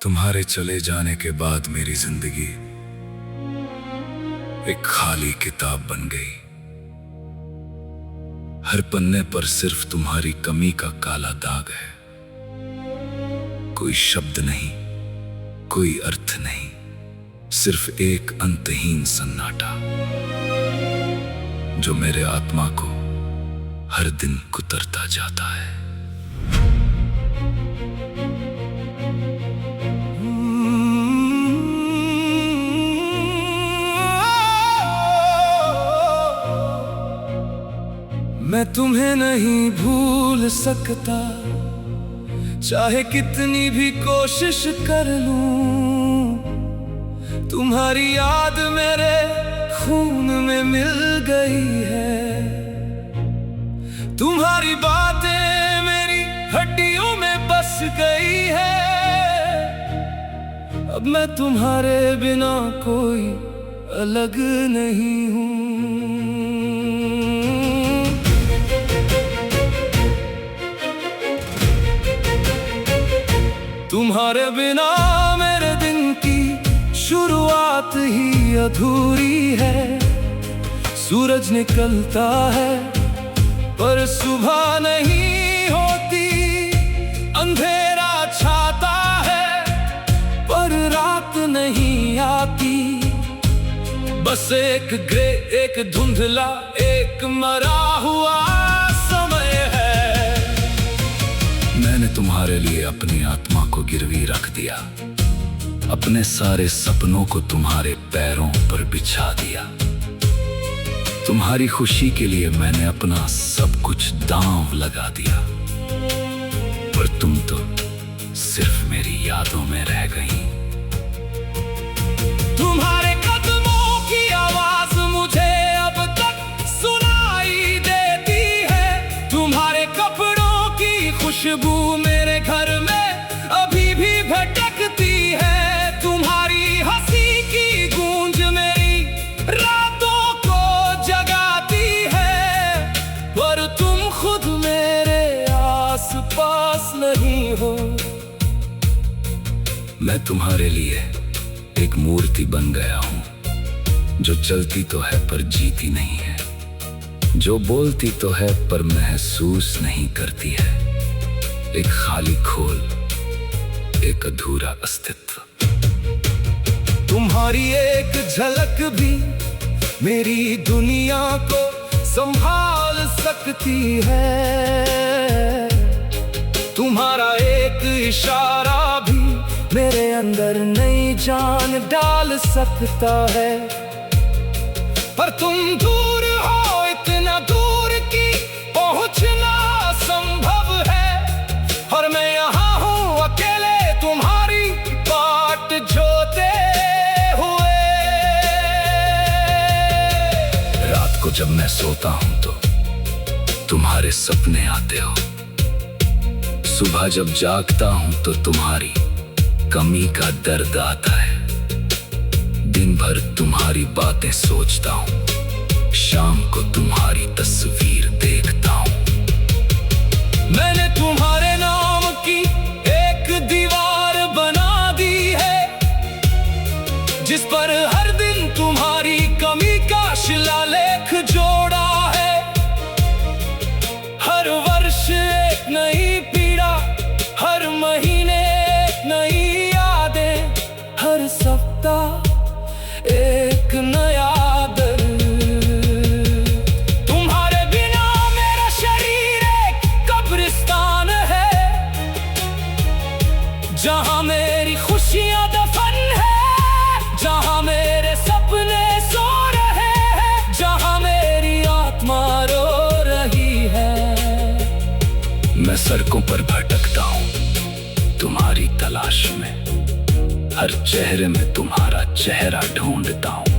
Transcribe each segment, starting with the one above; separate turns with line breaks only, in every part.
तुम्हारे चले जाने के बाद मेरी जिंदगी एक खाली किताब बन गई। हर पन्ने पर सिर्फ तुम्हारी कमी का काला दाग है। कोई शब्द नहीं, कोई अर्थ नहीं, सिर्फ एक अंतहीन सन्नाटा जो मेरे आत्मा को हर दिन कुतरता जाता है।
मैं तुम्हें नहीं भूल सकता, चाहे कितनी भी कोशिश कर लूं। तुम्हारी याद मेरे खून में मिल गई है, तुम्हारी बातें मेरी हड्डियों में बस गई है। अब मैं तुम्हारे बिना कोई अलग नहीं हूं। तुम्हारे बिना मेरे दिन की शुरुआत ही अधूरी है। सूरज निकलता है पर सुबह नहीं होती, अंधेरा छाता है पर रात नहीं आती। बस एक ग्रे, एक धुंधला, एक मरा हुआ समय है।
मैंने तुम्हारे लिए अपनी आत्मा को गिरवी रख दिया, अपने सारे सपनों को तुम्हारे पैरों पर बिछा दिया। तुम्हारी खुशी के लिए मैंने अपना सब कुछ दांव लगा दिया, पर तुम तो सिर्फ मेरी यादों में रह गई।
तुम्हारे कदमों की आवाज मुझे अब तक सुनाई देती है। तुम्हारे कपड़ों की खुशबू मेरे घर में अभी भी भटकती है। तुम्हारी हंसी की गूंज मेरी रातों को जगाती है, पर तुम खुद मेरे आस पास नहीं हो।
मैं तुम्हारे लिए एक मूर्ति बन गया हूं, जो चलती तो है पर जीती नहीं है, जो बोलती तो है पर महसूस नहीं करती है। एक खाली खोल, एक अधूरा अस्तित्व।
तुम्हारी एक झलक भी मेरी दुनिया को संभाल सकती है। तुम्हारा एक इशारा भी मेरे अंदर नई जान डाल सकता है। पर तुम दूर हो, इतना दूर की पहुंचना संभव है। और मैं यहाँ हूँ अकेले तुम्हारी बाट जोते हुए।
रात को जब मैं सोता हूं तो तुम्हारे सपने आते हो। सुबह जब जागता हूं तो तुम्हारी कमी का दर्द आता है। दिन भर तुम्हारी बातें सोचता हूं, शाम को तुम्हारी तस्वीर देखता हूं।
मैंने तुम्हारे नाम की एक दीवार बना दी है, जिस पर हर दिन तुम्हारी कमी का शिलालेख जोड़ा है। हर वर्ष एक नई पीड़ा, हर महीने एक नई यादें, हर सप्ताह एक नया दर्द। तुम्हारे बिना मेरा शरीर एक कब्रिस्तान है, जहां मेरी खुशियां दफन है, जहां मेरे सपने सो रहे हैं, जहां मेरी आत्मा रो रही है।
मैं सड़कों पर भटकता हूं तुम्हारी तलाश में, हर चेहरे में तुम्हारा चेहरा ढूंढता हूं,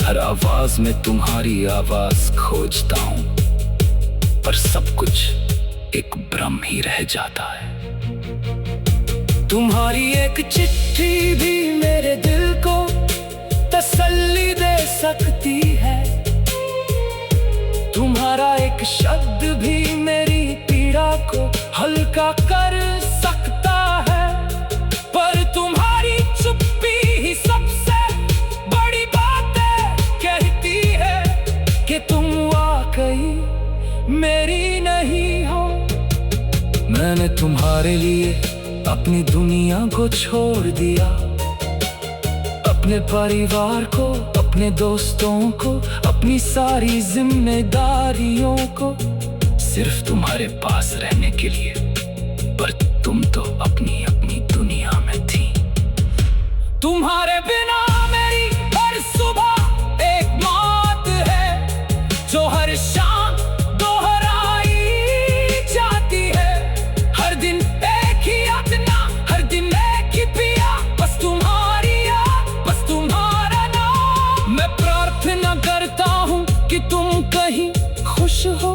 हर आवाज में तुम्हारी आवाज खोजता हूं, पर सब कुछ एक भ्रम ही रह जाता है।
तुम्हारी एक चिट्ठी भी मेरे दिल को तसल्ली दे सकती है। तुम्हारा एक शब्द भी मेरी पीड़ा को हल्का कर सकता है, पर मैंने तुम्हारे लिए अपनी दुनिया को छोड़ दिया, अपने परिवार को, अपने दोस्तों को, अपनी सारी जिम्मेदारियों को, सिर्फ तुम्हारे पास रहने के लिए। पर तुम तो अपनी अपनी दुनिया में थी। तुम्हारे बिना मेरी हर सुबह एक मौत है, जो हर शाम दोहराई जाती है। हर दिन एक ही यातना, हर दिन एक ही पिया, बस तुम्हारी याद, बस तुम्हारा नाम। मैं प्रार्थना करता हूँ कि तुम कहीं खुश हो,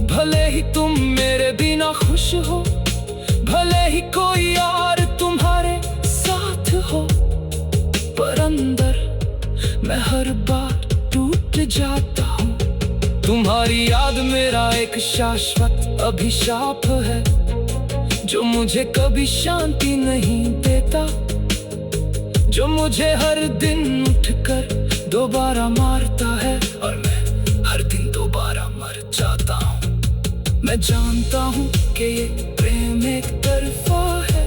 भले ही तुम मेरे बिना खुश हो, भले ही कोई और तुम्हारे साथ हो। पर अंदर मैं हर बार टूट जाता हूँ। तुम्हारी याद मेरा एक शाश्वत अभिशाप है, जो मुझे कभी शांति नहीं देता, जो मुझे हर दिन उठकर दोबारा मारता है, और मैं हर दिन दोबारा मर जाता हूँ। मैं जानता हूँ कि ये प्रेम एक तरफा है,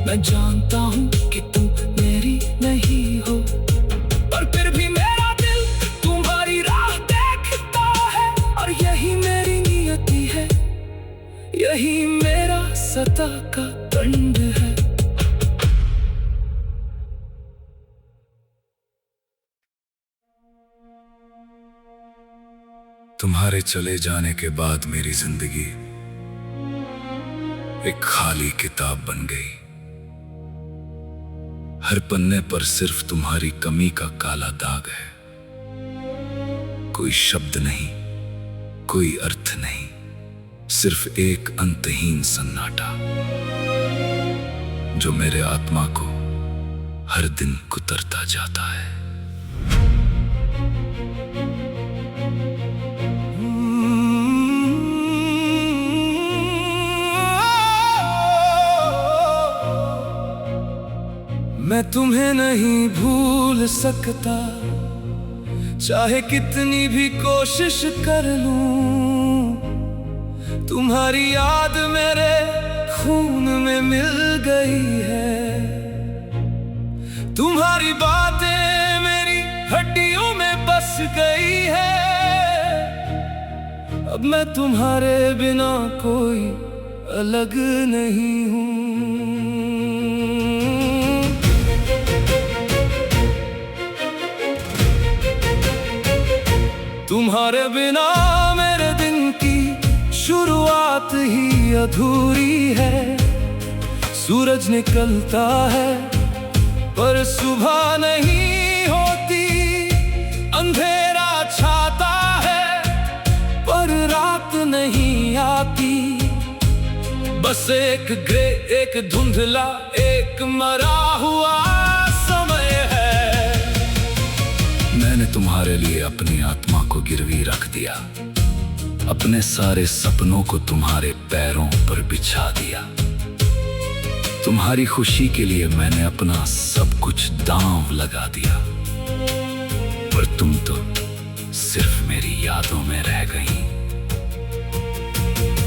मैं जानता हूँ कि तुम मेरी नहीं हो, पर फिर भी मेरा दिल तुम्हारी राह देखता है। और यही मेरी नियति है, यही मेरा सता का दंड है।
तुम्हारे चले जाने के बाद मेरी जिंदगी एक खाली किताब बन गई। हर पन्ने पर सिर्फ तुम्हारी कमी का काला दाग है। कोई शब्द नहीं, कोई अर्थ नहीं, सिर्फ एक अंतहीन सन्नाटा, जो मेरे आत्मा को हर दिन कुतरता जाता है।
मैं तुम्हें नहीं भूल सकता, चाहे कितनी भी कोशिश कर लूं। तुम्हारी याद मेरे खून में मिल गई है, तुम्हारी बातें मेरी हड्डियों में बस गई है। अब मैं तुम्हारे बिना कोई अलग नहीं हूँ। तुम्हारे बिना मेरे दिन की शुरुआत ही अधूरी है। सूरज निकलता है पर सुबह नहीं होती, अंधेरा छाता है पर रात नहीं आती। बस एक ग्रे, एक धुंधला, एक मरा हुआ समय है।
मैंने तुम्हारे लिए अपनी आत्मा को गिरवी रख दिया, अपने सारे सपनों को तुम्हारे पैरों पर बिछा दिया। तुम्हारी खुशी के लिए मैंने अपना सब कुछ दांव लगा दिया, पर तुम तो सिर्फ मेरी यादों में रह गई।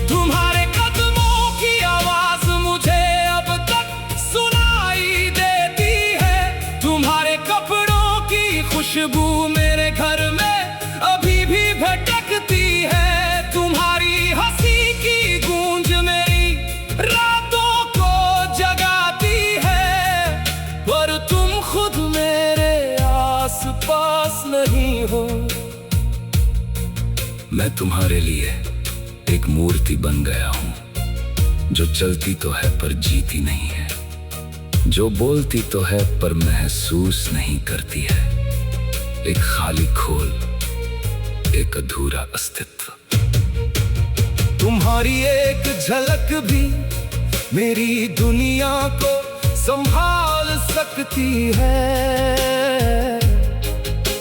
तुम्हारे कदमों की आवाज मुझे अब तक सुनाई देती है, तुम्हारे कपड़ों की खुशबू मेरे घर में अभी भी भटकती है। तुम्हारी हंसी की गूंज मेरी रातों को जगाती है, पर तुम खुद मेरे आस पास नहीं हो।
मैं तुम्हारे लिए एक मूर्ति बन गया हूँ, जो चलती तो है पर जीती नहीं है, जो बोलती तो है पर महसूस नहीं करती है। एक खाली खोल, एक अधूरा अस्तित्व।
तुम्हारी एक झलक भी मेरी दुनिया को संभाल सकती है,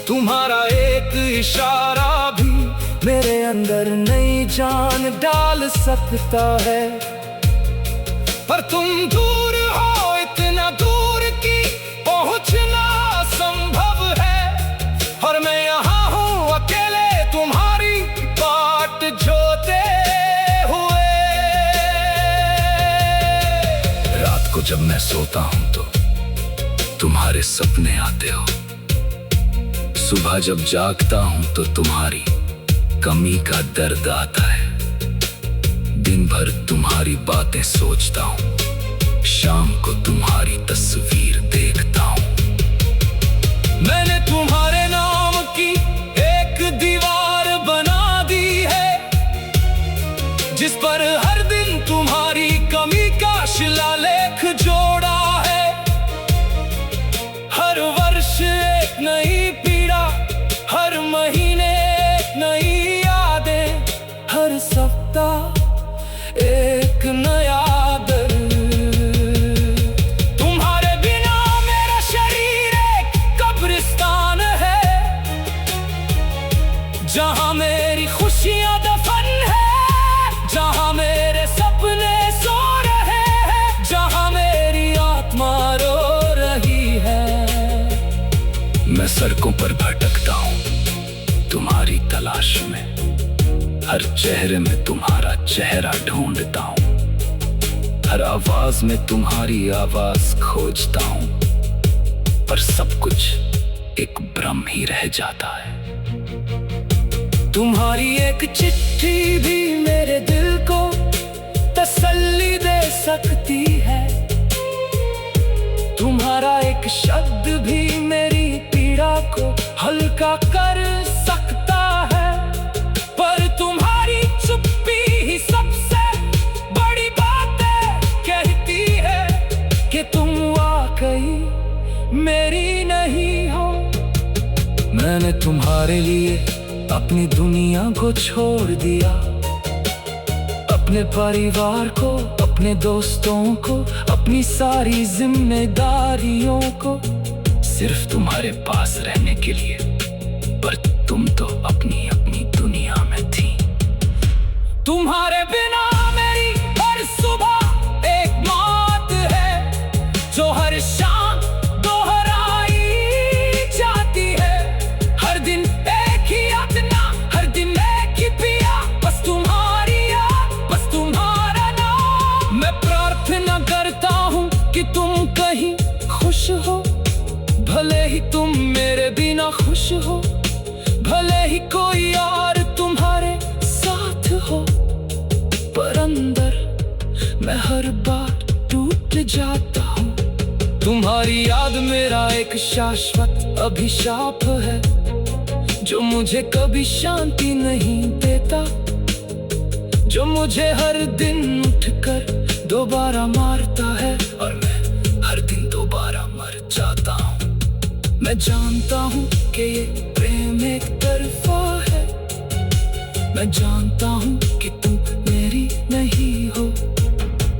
तुम्हारा एक इशारा भी मेरे अंदर नई जान डाल सकता है। पर तुम दूर हो, इतना दूर की पहुंचना संभव है, और मैं यहाँ हूँ अकेले तुम्हारी बाट जोते हुए।
को जब मैं सोता हूं तो तुम्हारे सपने आते हो। सुबह जब जागता हूं तो तुम्हारी कमी का दर्द आता है। दिन भर तुम्हारी बातें सोचता हूं, शाम को तुम्हारी तस्वीर देखता हूं।
मैंने तुम्हारे नाम की एक दीवार बना दी है, जिस पर हर दिन तुम्हारी कमी का शिलालेख जोड़ा है। हर वर्ष एक नई पीड़ा, हर महीने एक नई यादें, हर सप्ताह एक नया दर्द। तुम्हारे बिना मेरा शरीर एक कब्रिस्तान है, जहां मेरी खुशियां दफन है, जहां मेरे सपने सो रहे हैं, जहां मेरी आत्मा रो रही है।
मैं सड़कों पर भटकता हूं तुम्हारी तलाश में, हर चेहरे में तुम्हारा चेहरा ढूंढता हूं, हर आवाज में तुम्हारी आवाज खोजता हूं, पर सब कुछ एक भ्रम ही रह जाता है।
तुम्हारी एक चिट्ठी भी मेरे दिल को तसल्ली दे सकती है, तुम्हारा एक शब्द भी मेरी पीड़ा को हल्का कर सकता है। पर तुम्हारी चुप्पी ही सबसे बड़ी बातें कहती है कि तुम वाकई मेरी नहीं हो। मैंने तुम्हारे लिए अपनी दुनिया को छोड़ दिया, अपने परिवार को, अपने दोस्तों को, अपनी सारी जिम्मेदारियों को, सिर्फ तुम्हारे पास रहने के लिए। पर तुम तो अपनी अपनी दुनिया में थी। तुम्हारे बिना मेरी हर सुबह एक मौत है, जो हर शाम दोहराई जाती है। हर दिन एक ही यातना, हर दिन एक ही पिया, बस तुम्हारी याद, बस तुम्हारा नाम। मैं प्रार्थना करता हूँ कि तुम कहीं खुश हो, भले ही तुम मेरे बिना खुश हो, भले ही कोई और तुम्हारे साथ हो। पर अंदर मैं हर बार टूट जाता हूँ। तुम्हारी याद मेरा एक शाश्वत अभिशाप है, जो मुझे कभी शांति नहीं देता, जो मुझे हर दिन उठकर दोबारा मारता है, और मैं हर दिन दोबारा मर जाता हूँ। मैं जानता हूँ कि ये प्रेम एक तरफा है, मैं जानता हूँ कि तुम मेरी नहीं हो,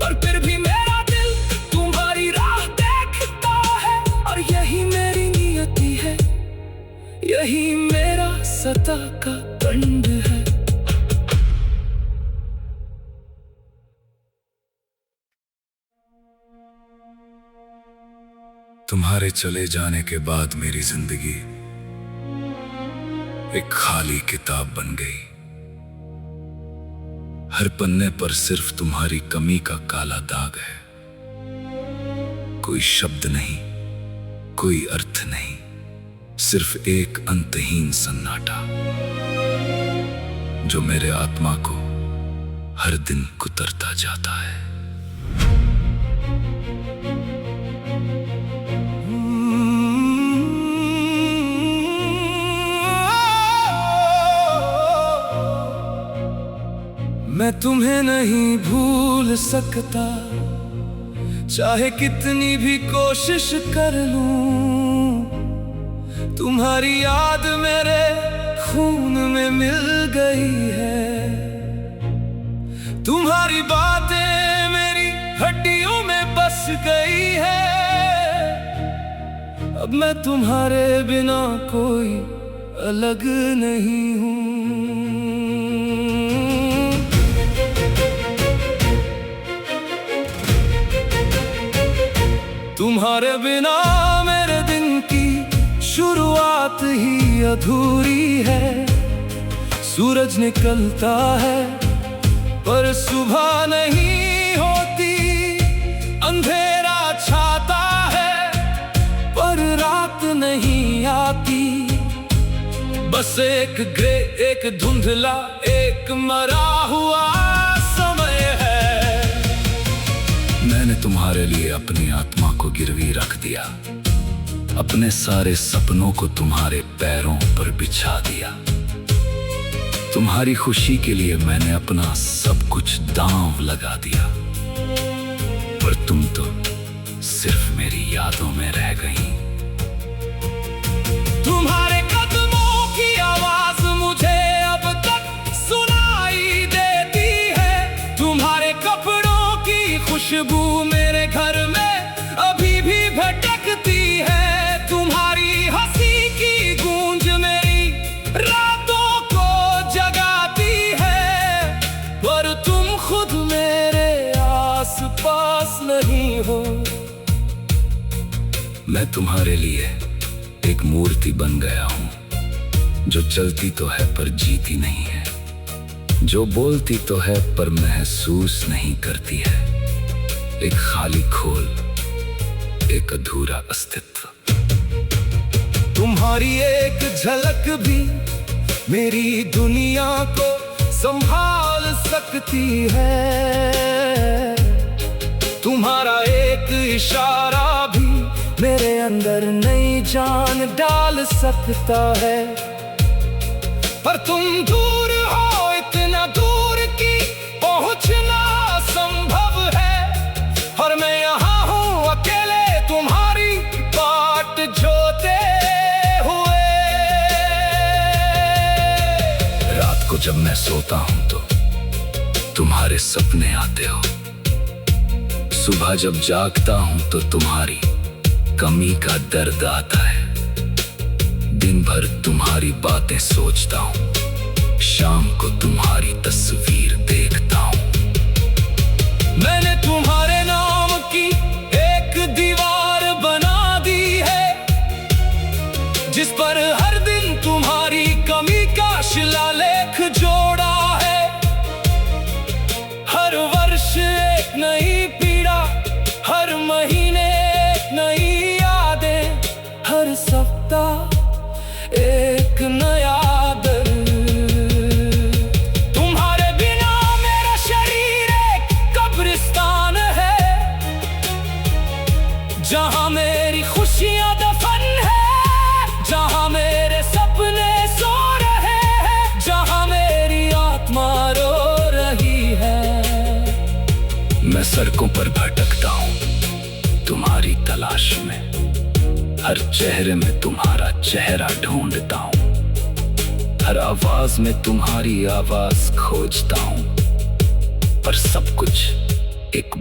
पर फिर भी मेरा दिल तुम्हारी राह देखता है। और यही मेरी नियति है, यही मेरा सता का दंड है।
तुम्हारे चले जाने के बाद मेरी जिंदगी एक खाली किताब बन गई। हर पन्ने पर सिर्फ तुम्हारी कमी का काला दाग है। कोई शब्द नहीं, कोई अर्थ नहीं, सिर्फ एक अंतहीन सन्नाटा, जो मेरे आत्मा को हर दिन कुतरता जाता है।
मैं तुम्हें नहीं भूल सकता, चाहे कितनी भी कोशिश कर लूं। तुम्हारी याद मेरे खून में मिल गई है, तुम्हारी बातें मेरी हड्डियों में बस गई है। अब मैं तुम्हारे बिना कोई अलग नहीं हूँ। तुम्हारे बिना मेरे दिन की शुरुआत ही अधूरी है। सूरज निकलता है पर सुबह नहीं होती, अंधेरा बस एक ग्रे, एक धुंधला, एक मरा हुआ समय है।
मैंने तुम्हारे लिए अपनी आत्मा को गिरवी रख दिया, अपने सारे सपनों को तुम्हारे पैरों पर बिछा दिया। तुम्हारी खुशी के लिए मैंने अपना सब कुछ दांव लगा दिया, पर तुम तो सिर्फ मेरी यादों में रह गई।
तुम्हारे कदमों की आवाज मुझे अब तक सुनाई देती है, तुम्हारे कपड़ों की खुशबू मेरे घर में अभी भी भटकती है, तुम्हारी हंसी की गूंज मेरी रातों को जगाती है, पर तुम खुद मेरे आस पास नहीं हो।
मैं तुम्हारे लिए एक मूर्ति बन गया हूं, जो चलती तो है पर जीती नहीं है, जो बोलती तो है पर महसूस नहीं करती है। एक खाली खोल, एक अधूरा अस्तित्व।
तुम्हारी एक झलक भी मेरी दुनिया को संभाल सकती है, तुम्हारा एक इशारा भी मेरे अंदर नई जान डाल सकता है। पर तुम दूर हो, इतना दूर कि पहुंचना संभव है, और मैं यहाँ हूँ अकेले तुम्हारी बाट जोते हुए।
रात को जब मैं सोता हूं तो तुम्हारे सपने आते हो, सुबह जब जागता हूं तो तुम्हारी कमी का दर्द आता है। दिन भर तुम्हारी बातें सोचता हूं, शाम को तुम्हारी तस्वीर देखता हूं।
मैंने तुम्हारे नाम की एक दीवार बना दी है, जिस पर हर दिन तुम्हारी कमी का शिलालेख जोड़ा है। हर वर्ष एक नई पीड़ा, हर महीने एक नई यादें, हर सप्ताह एक नया दर्द। तुम्हारे बिना मेरा शरीर एक कब्रिस्तान है, जहां मेरी खुशियां दफन है, जहां मेरे सपने सो रहे हैं, जहां मेरी आत्मा रो रही है।
मैं सड़कों पर भटकता हूं तुम्हारी तलाश में, हर चेहरे में तुम्हारा चेहरा ढूंढता हूं, हर आवाज में तुम्हारी आवाज खोजता हूं, पर सब कुछ एक